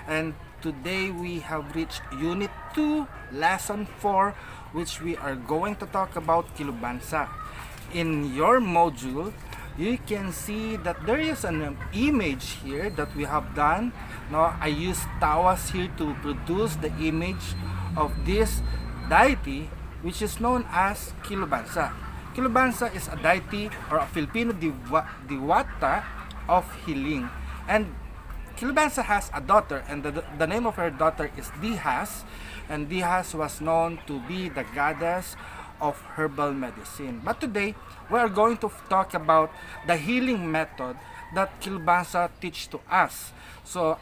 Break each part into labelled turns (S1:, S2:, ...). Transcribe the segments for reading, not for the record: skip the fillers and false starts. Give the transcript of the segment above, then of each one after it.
S1: and today we have reached Unit 2, Lesson 4, which we are going to talk about Kilubansa. In your module, you can see that there is an image here that we have done. No, I used tawas here to produce the image of this deity, which is known as Kilubansa. Kilubansa is a deity or a Filipino diwata of healing. And Kilubansa has a daughter, and the name of her daughter is Dihas. And Dihas was known to be the goddess of herbal medicine. But today, we are going to talk about the healing method that Kilubansa teach to us. So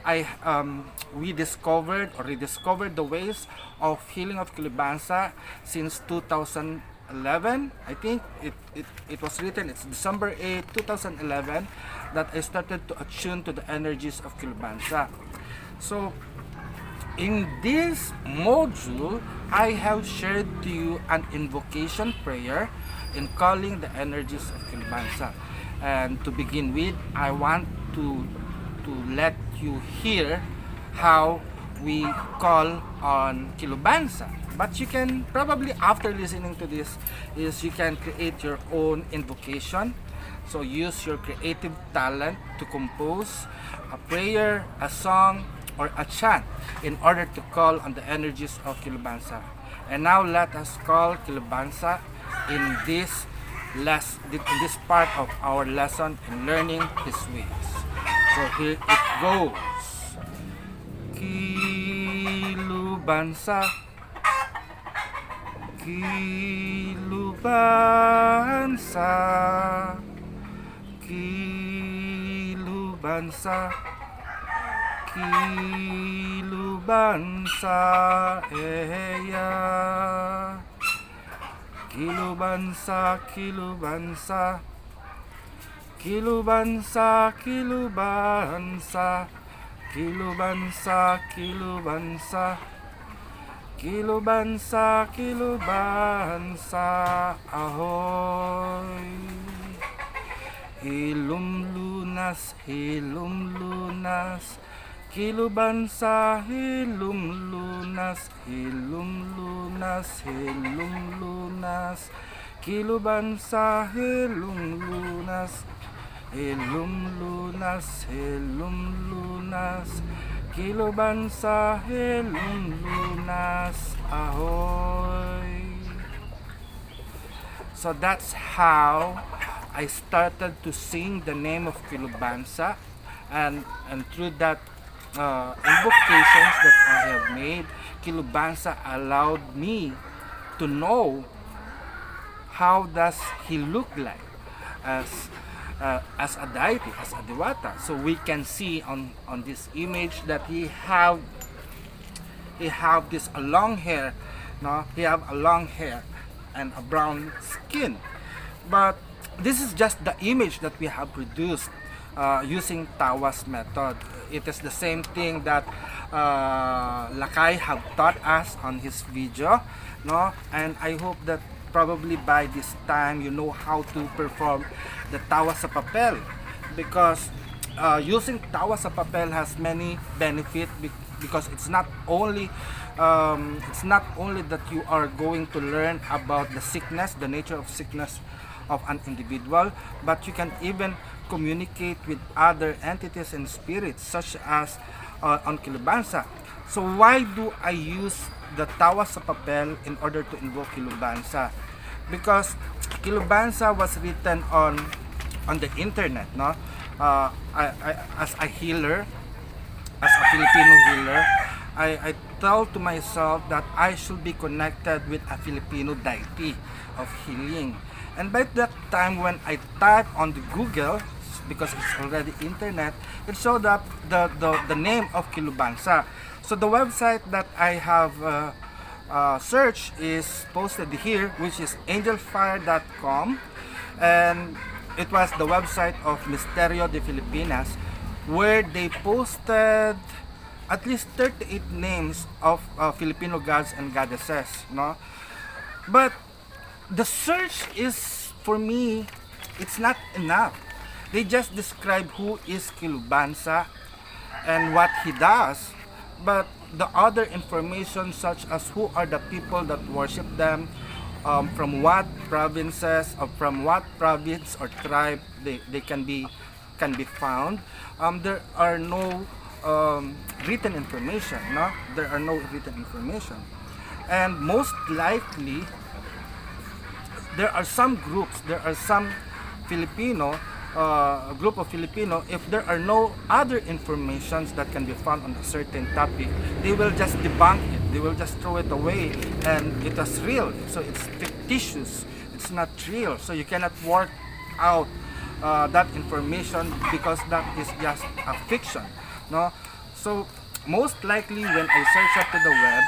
S1: we discovered or rediscovered the ways of healing of Kilubansa since 2011. I think it was written, it's December 8, 2011, that I started to attune to the energies of Kilubansa. So in this module, I have shared to you an invocation prayer in calling the energies of Kilubansa. And to begin with, I want to let you hear how we call on Kilubansa. But you can probably, after listening to this, you can create your own invocation. So use your creative talent to compose a prayer, a song, or a chant in order to call on the energies of Kilubansa. And now let us call Kilubansa in this part of our lesson in learning His ways. So here it goes. Kilubansa, Kilubansa, Kilubansa, Kilubansa, eya. Kilubansa, Kilubansa, Kilubansa, Kilubansa, Kilubansa, Kilubansa, Kilubansa, Kilubansa, ahoy. Hilum lunas, hilum lunas, Kilubansa, hilum lunas, hilum lunas, hilum lunas, Kilubansa, hilum lunas, hilum lunas, hilum lunas, Kilubansa, hilum lunas, ahoy. So that's how I started to sing the name of Kilubansa, and through that invocations that I have made, Kilubansa allowed me to know how does he look like as a deity, as a diwata. So we can see on this image that he have this long hair, no? He have a long hair and a brown skin. But this is just the image that we have produced using Tawas method. It is the same thing that Lakay have taught us on his video, no? And I hope that probably by this time you know how to perform the Tawas sa papel, because using Tawas sa papel has many benefits, because it's not only that you are going to learn about the sickness, the nature of sickness of an individual, but you can even communicate with other entities and spirits, such as on Kilubansa. So why do I use the Tawas sa papel in order to invoke Kilubansa? Because Kilubansa was written on the internet, no? As a healer, as a Filipino healer, I told to myself that I should be connected with a Filipino deity of healing. And by that time, when I typed on the Google, because it's already internet, it showed up the name of Kilubansa. So the website that I have searched is posted here, which is angelfire.com, and it was the website of Misterio de Filipinas, where they posted at least 38 names of Filipino gods and goddesses, no? But the search is, for me, it's not enough. They just describe who is Kilubansa and what he does, but the other information such as who are the people that worship them, from what provinces or from what province or tribe they can be found. There are no written information. No, there are no written information, and most likely there are some groups, there are some Filipino, a group of Filipino, if there are no other informations that can be found on a certain topic, they will just debunk it, they will just throw it away, and it is real, so it's fictitious, it's not real, so you cannot work out that information because that is just a fiction, no? So most likely when I search up to the web,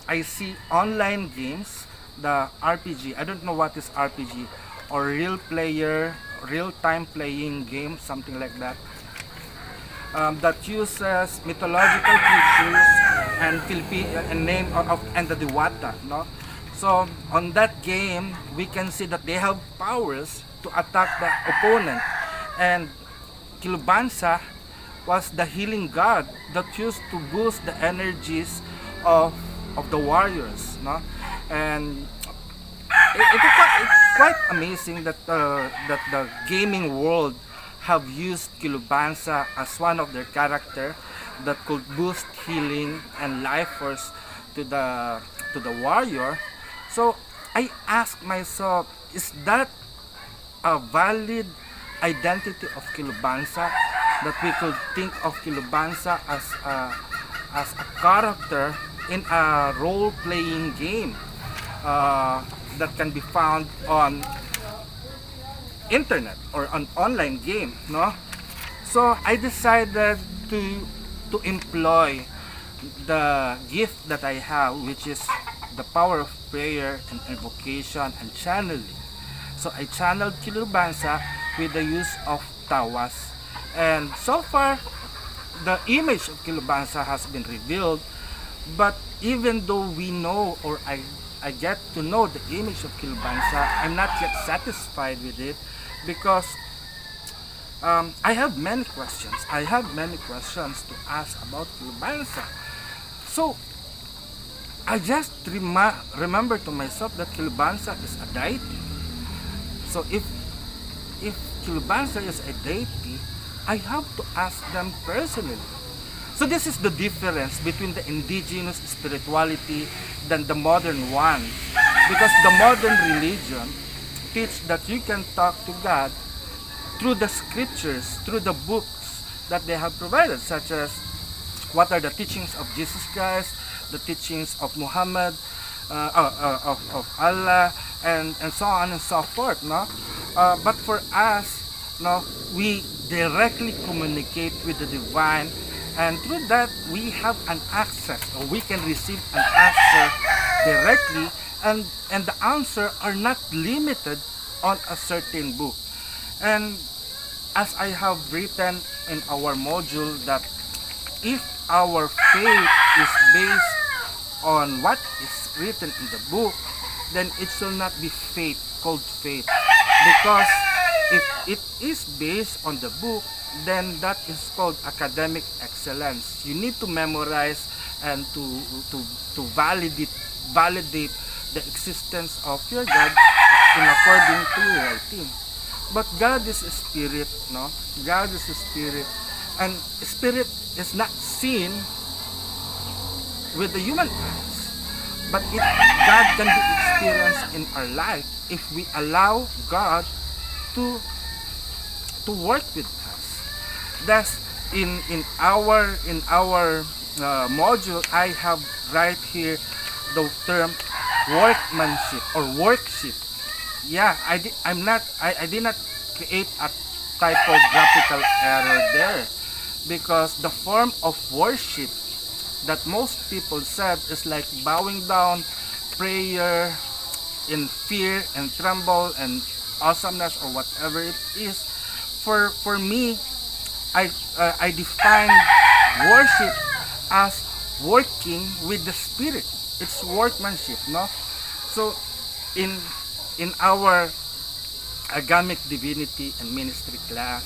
S1: I see online games, the RPG. I don't know what is RPG, or real time playing game, something like that. That uses mythological creatures and and name and the Diwata, no? So on that game, we can see that they have powers to attack the opponent, and Kilubansa was the healing god that used to boost the energies of the warriors, no? And it's quite amazing that that the gaming world have used Kilubansa as one of their character that could boost healing and life force to the warrior. So I ask myself, is that a valid identity of Kilubansa, that we could think of Kilubansa as a character in a role-playing game that can be found on internet or an online game, no? So I decided to employ the gift that I have, which is the power of prayer and invocation and channeling. So I channeled Kilubansa with the use of tawas, and so far the image of Kilubansa has been revealed. But even though we know, or I get to know the image of Kilubansa, I'm not yet satisfied with it, because I have many questions. I have many questions to ask about Kilubansa. So I just remember to myself that Kilubansa is a deity. So if Kilubansa is a deity, I have to ask them personally. So this is the difference between the indigenous spirituality than the modern one. Because the modern religion teach that you can talk to God through the scriptures, through the books that they have provided, such as what are the teachings of Jesus Christ, the teachings of Muhammad, of Allah, and so on and so forth. No? But for us, no, we directly communicate with the divine, and through that we have an access, or we can receive an answer directly, and the answer are not limited on a certain book. And as I have written in our module, that if our faith is based on what is written in the book, then it shall not be faith called faith, because if it is based on the book, then that is called academic excellence. You need to memorize and to validate the existence of your God in according to writing. But God is a spirit, no? God is a spirit, and spirit is not seen with the human eyes, but God can be experienced in our life if we allow God to work with us. Thus, in our module, I have right here the term workmanship or worship. Yeah, I did not create a typographical error there, because the form of worship that most people said is like bowing down, prayer in fear and tremble and awesomeness or whatever it is. For me, I define worship as working with the spirit. It's workmanship, no? So in our agamic divinity and ministry class,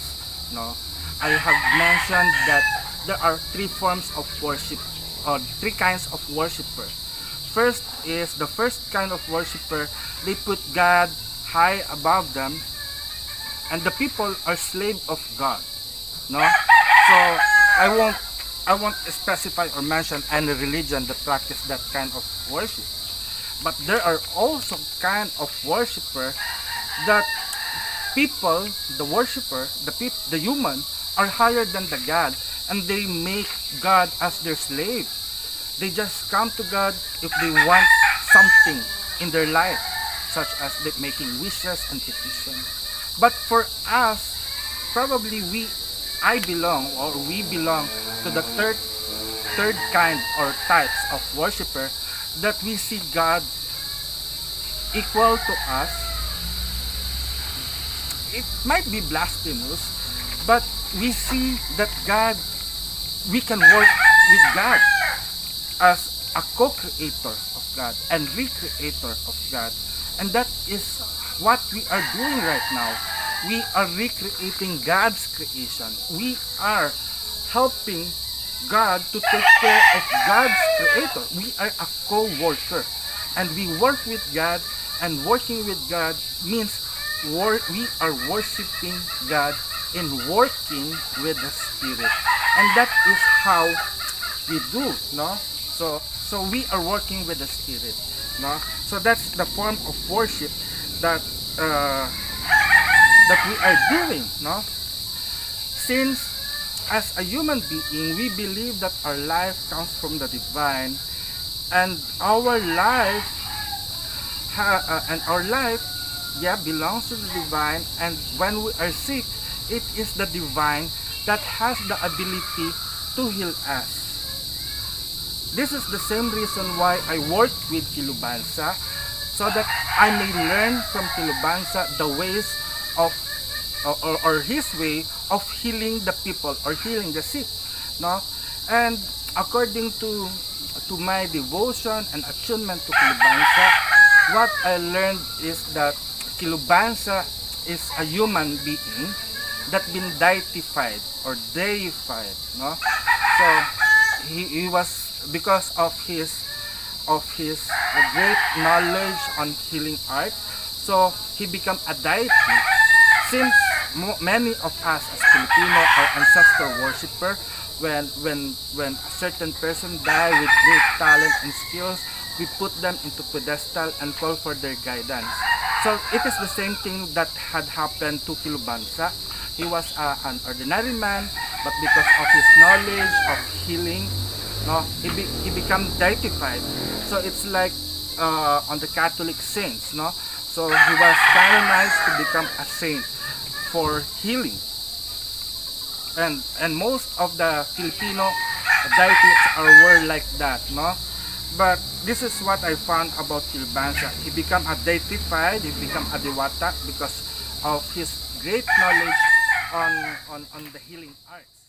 S1: no, I have mentioned that there are three forms of worship or three kinds of worshiper. First is the first kind of worshiper, they put God high above them, and the people are slave of God. No? So I won't specify or mention any religion that practice that kind of worship. But there are also kind of worshiper that people, the worshiper, the human, are higher than the God, and they make God as their slave. They just come to God if they want something in their life, such as making wishes and petitions. But for us, probably we belong to the third kind or types of worshiper, that we see God equal to us. It might be blasphemous, but we see that we can work with God as a co-creator of God and recreator of God. And that is what we are doing right now. We are recreating God's creation. We are helping God to take care of God's creator. We are a co-worker. And we work with God, and working with God means we are worshiping God in working with the Spirit. And that is how we do, no? So we are working with the Spirit, no? So that's the form of worship that that we are doing, no? Since as a human being, we believe that our life comes from the divine, and our life belongs to the divine. And when we are sick, it is the divine that has the ability to heal us. This is the same reason why I work with Kilubansa, so that I may learn from Kilubansa the ways of or his way of healing the people or healing the sick, no? And according to my devotion and attunement to Kilubansa, what I learned is that Kilubansa is a human being that been deified or deified, no? So he was, because of his great knowledge on healing art, so he became a deity. Since many of us as Filipino are ancestor worshiper, when a certain person die with great talent and skills, we put them into pedestal and call for their guidance. So it is the same thing that had happened to Kilubansa. He was an ordinary man, but because of his knowledge of healing, no, he became deified. So it's like on the Catholic saints, no? So he was canonized to become a saint for healing. And most of the Filipino deities were like that, no? But this is what I found about Kilubansa. He became a deified, he became a diwata because of his great knowledge on the healing arts.